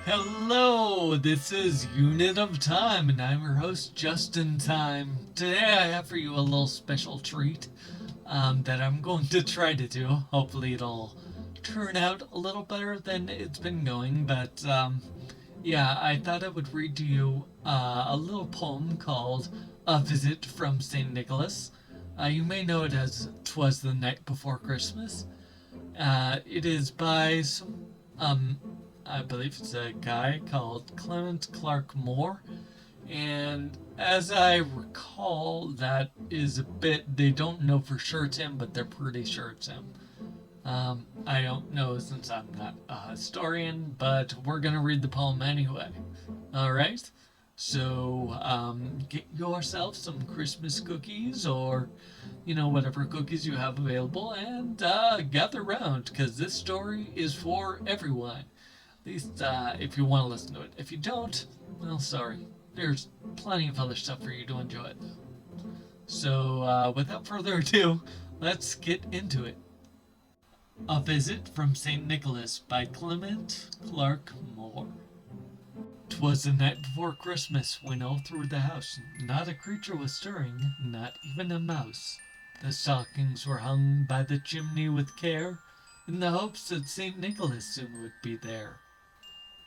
Hello, this is Unit of Time, and I'm your host, Justintyme. Today I have for you a little special treat that I'm going to try to do. Hopefully it'll turn out a little better than it's been going, but yeah, I thought I would read to you a little poem called A Visit from St. Nicholas. You may know it as 'Twas the Night Before Christmas. It is by some, I believe it's a guy called Clement Clarke Moore. And as I recall, that is a bit, they don't know for sure it's him, but they're pretty sure it's him. I don't know since I'm not a historian, but we're going to read the poem anyway. Alright? So, get yourself some Christmas cookies or, whatever cookies you have available and gather round because this story is for everyone. At least if you want to listen to it. If you don't, well, sorry. There's plenty of other stuff for you to enjoy it. So, without further ado, let's get into it. A Visit from St. Nicholas by Clement Clarke Moore. 'Twas the night before Christmas when all through the house not a creature was stirring, not even a mouse. The stockings were hung by the chimney with care, in the hopes that St. Nicholas soon would be there.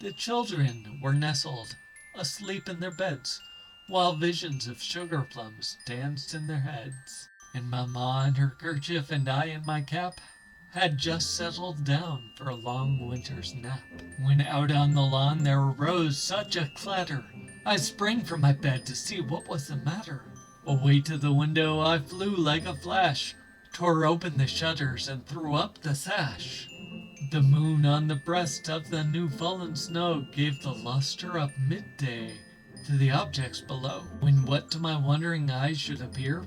The children were nestled, asleep in their beds, while visions of sugar plums danced in their heads. And Mamma in her kerchief and I in my cap had just settled down for a long winter's nap, when out on the lawn there arose such a clatter, I sprang from my bed to see what was the matter. Away to the window I flew like a flash, tore open the shutters and threw up the sash. The moon on the breast of the new-fallen snow gave the luster of midday to the objects below, when what to my wondering eyes should appear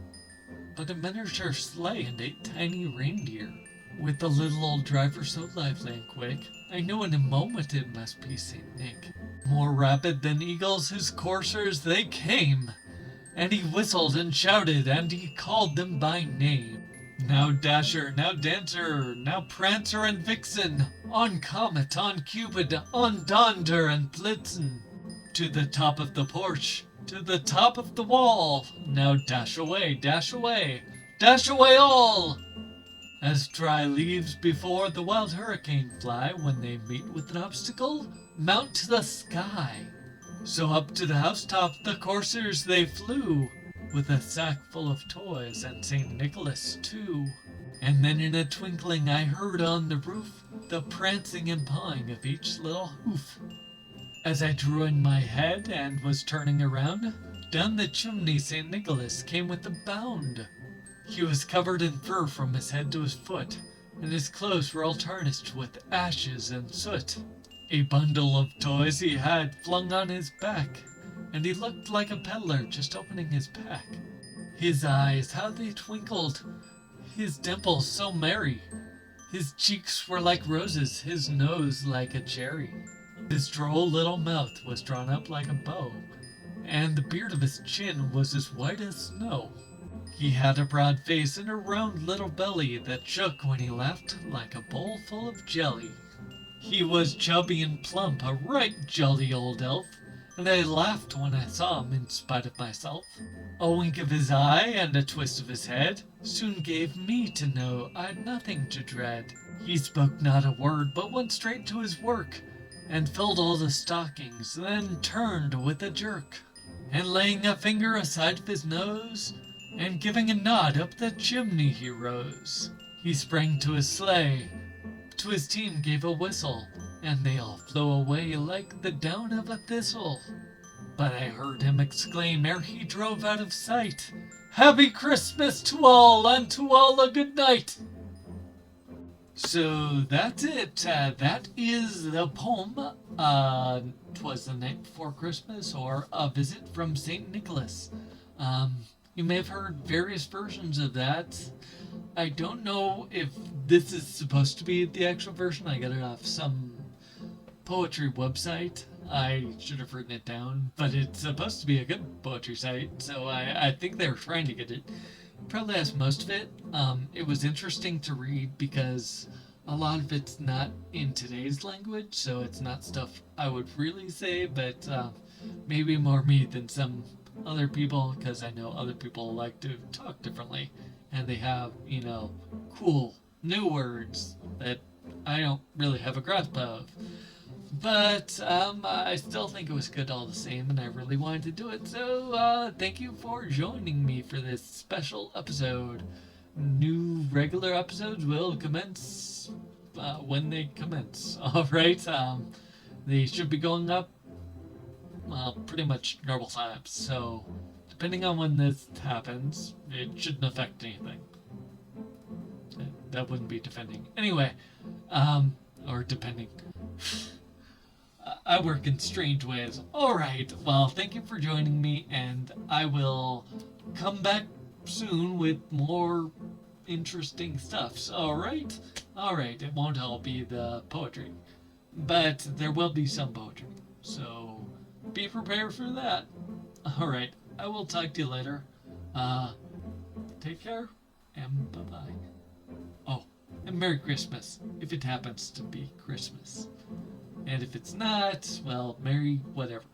but a miniature sleigh and 8 tiny reindeer. With the little old driver so lively and quick, I knew in a moment it must be St. Nick. More rapid than eagles his coursers they came, and he whistled and shouted and he called them by name. Now Dasher, now Dancer, now Prancer and Vixen, on Comet, on Cupid, on Donder and Blitzen, to the top of the porch, to the top of the wall, now dash away, dash away, dash away all! As dry leaves before the wild hurricane fly when they meet with an obstacle, mount to the sky. So up to the housetop the coursers they flew, with a sack full of toys and St. Nicholas too. And then in a twinkling I heard on the roof the prancing and pawing of each little hoof. As I drew in my head and was turning around, down the chimney St. Nicholas came with a bound. He was covered in fur from his head to his foot, and his clothes were all tarnished with ashes and soot. A bundle of toys he had flung on his back, and he looked like a peddler just opening his pack. His eyes, how they twinkled, his dimples so merry. His cheeks were like roses, his nose like a cherry. His droll little mouth was drawn up like a bow, and the beard of his chin was as white as snow. He had a broad face and a round little belly that shook when he laughed like a bowl full of jelly. He was chubby and plump, a right jolly old elf, and I laughed when I saw him in spite of myself. A wink of his eye and a twist of his head soon gave me to know I'd nothing to dread. He spoke not a word, but went straight to his work, and filled all the stockings, then turned with a jerk, and laying a finger aside of his nose, and giving a nod up the chimney he rose. He sprang to his sleigh, to his team gave a whistle, and they all flew away like the down of a thistle. But I heard him exclaim ere he drove out of sight, "Happy Christmas to all, and to all a good night!" So that's it. That is the poem, 'Twas the Night Before Christmas, or A Visit from St. Nicholas. You may have heard various versions of that. I don't know if this is supposed to be the actual version. I got it off some poetry website. I should have written it down, but it's supposed to be a good poetry site, so I think they were trying to get it. Probably has most of it. It was interesting to read because a lot of it's not in today's language, so it's not stuff I would really say, but maybe more me than some other people, because I know other people like to talk differently, and they have, cool new words that I don't really have a grasp of. But I still think it was good all the same, and I really wanted to do it. So thank you for joining me for this special episode. New regular episodes will commence when they commence. All right, they should be going up pretty much normal times. So depending on when this happens, it shouldn't affect anything. That wouldn't be defending anyway, or depending. I work in strange ways. Alright, well, thank you for joining me, and I will come back soon with more interesting stuff. Alright? Alright, it won't all be the poetry, but there will be some poetry, so be prepared for that. Alright, I will talk to you later. Take care, and bye-bye. Oh, and Merry Christmas, if it happens to be Christmas. And if it's not, well, Merry whatever.